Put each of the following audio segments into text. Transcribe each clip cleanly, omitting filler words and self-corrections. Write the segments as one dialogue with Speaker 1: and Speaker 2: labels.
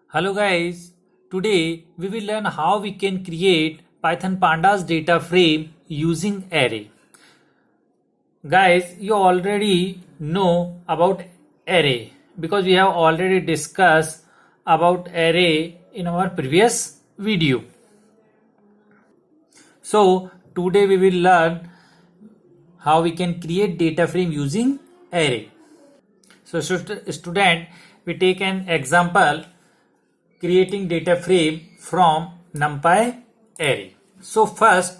Speaker 1: Hello guys, today we will learn how we can create Python pandas data frame using array. Guys, you already know about array because we have already discussed about array in our previous video. So today we will learn how we can create data frame using array. So student, we take an example creating data frame from NumPy array. So first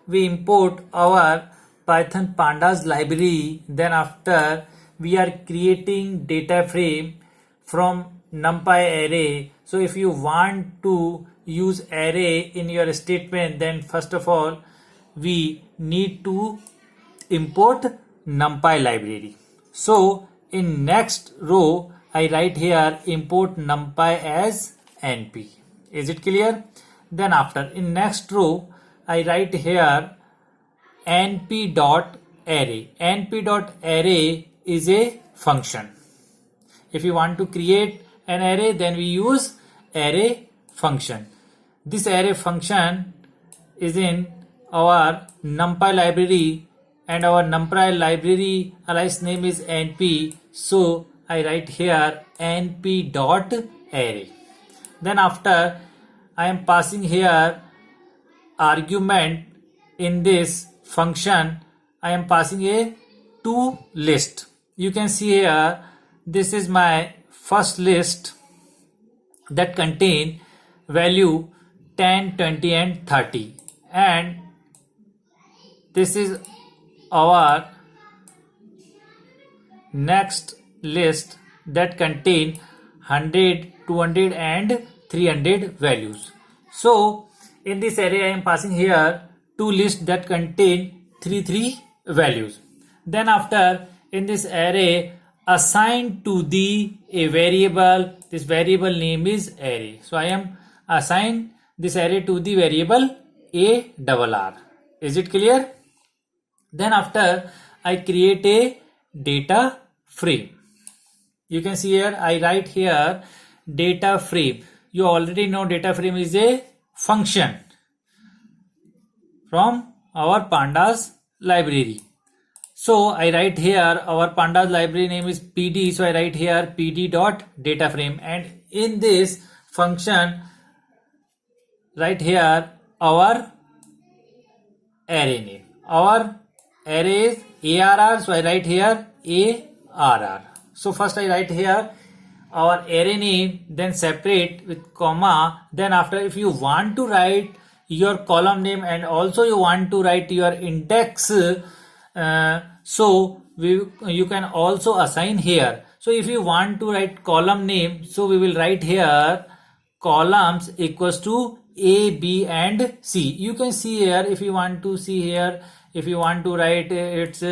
Speaker 1: we import our Python pandas library, then after we are creating data frame from NumPy array. So if you want to use array in your statement, then first of all we need to import NumPy library. So in next row I write here import NumPy as NP. Is it clear? Then after in next row I write here np.array. np.array is a function. If you want to create an array, then we use array function. This array function is in our NumPy library and our NumPy library alias name is np. So I write here np.array. Then after I am passing here argument in this function. I am passing a to list. You can see here this is my first list that contain value 10, 20 and 30, and this is our next list that contain 100, 200 and 300 values. So in this array I am passing here two lists that contain 3 values. Then after in this array assign to the a variable. This variable name is array. So I am assign this array to the variable ARR. Is it clear? Then after I create a data frame. You can see here I write here data frame. You already know data frame is a function from our pandas library. So I write here our pandas library name is pd. So I write here pd.dataframe, and in this function write here our array name. Our array is ARR. So I write here ARR. So first I write here our array name, then separate with comma. Then after if you want to write your column name and also you want to write your index, so you can also assign here. So if you want to write column name, so we will write here columns equals to A, B and C. You can see here if you want to see here, if you want to write its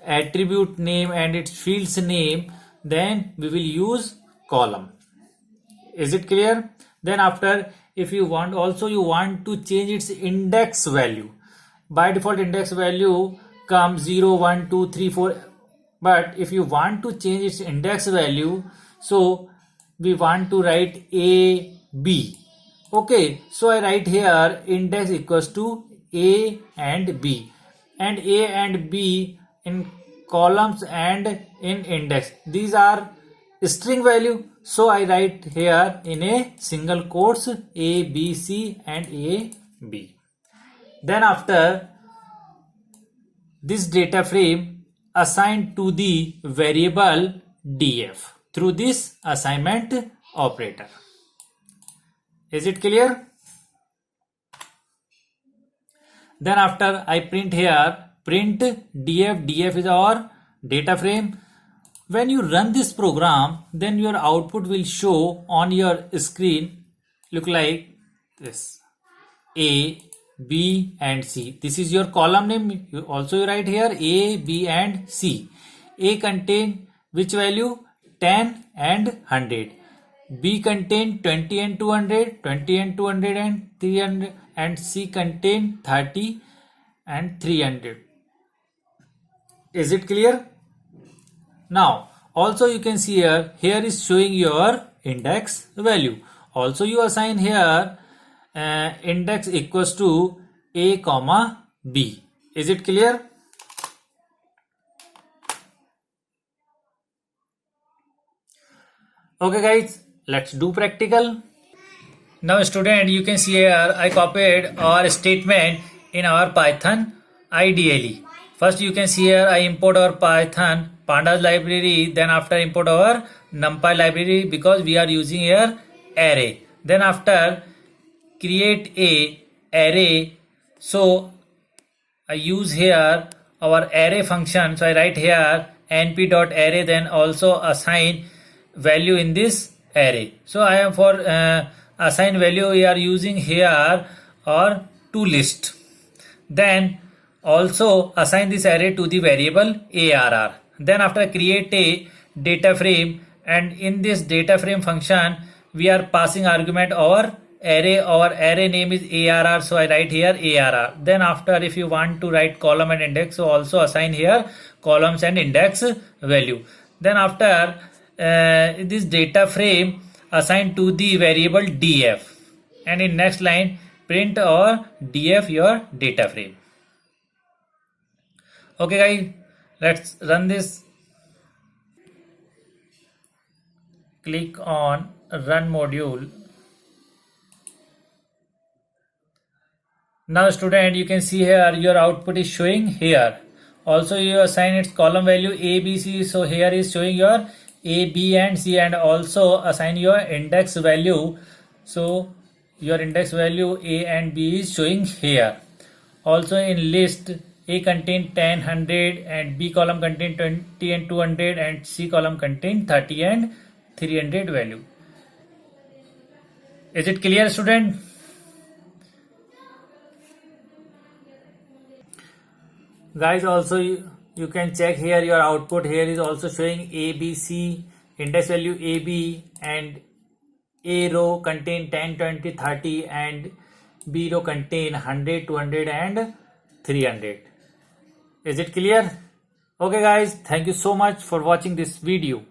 Speaker 1: attribute name and its fields name, then we will use column. Is it clear? Then after if you want also you want to change its index value. By default index value comes 0, 1, 2, 3, 4, but if you want to change its index value, so we want to write A, B. Okay, so I write here index equals to A and B, and A and B in columns and in index, these are string value. So I write here in a single quotes A, B, C and A, B. Then after this data frame assigned to the variable df through this assignment operator. Is it clear? Then after I print here print df. Df is our data frame. When you run this program, then your output will show on your screen look like this: A, B and C. This is your column name. You also write here A, B and C. A contain which value? 10 and 100. B contain 20 and 200, 20 and 200 and 300, and C contain 30 and 300. Is it clear? Now also you can see here is showing your index value. Also you assign here index equals to A comma B. Is it clear? Okay guys, let's do practical. Now student, you can see here I copied our statement in our Python IDLE. First you can see here I import our Python pandas library, then after import our numpy library because we are using here array. Then after create a array, so I use here our array function. So I write here np.array, then also assign value in this array. So I am for assign value we are using here or to list. Then also assign this array to the variable arr. Then after create a data frame, and in this data frame function we are passing argument our array. Our array name is arr, so I write here arr. Then after if you want to write column and index, so also assign here columns and index value. Then after this data frame assign to the variable df, and in next line print or df your data frame. Okay guys, let's run this. Click on run module. Now student, you can see here your output is showing here. Also you assign its column value a, b, c, so here is showing your a, b and c, and also assign your index value. So your index value a and b is showing here. Also in list a contain 10, 100 and b column contain 20 and 200 and c column contain 30 and 300 value. Is it clear student? Guys, also you can check here your output. Here is also showing a, b, c, index value a, b, and a row contain 10, 20, 30 and b row contain 100, 200 and 300. Is it clear? Okay guys, thank you so much for watching this video.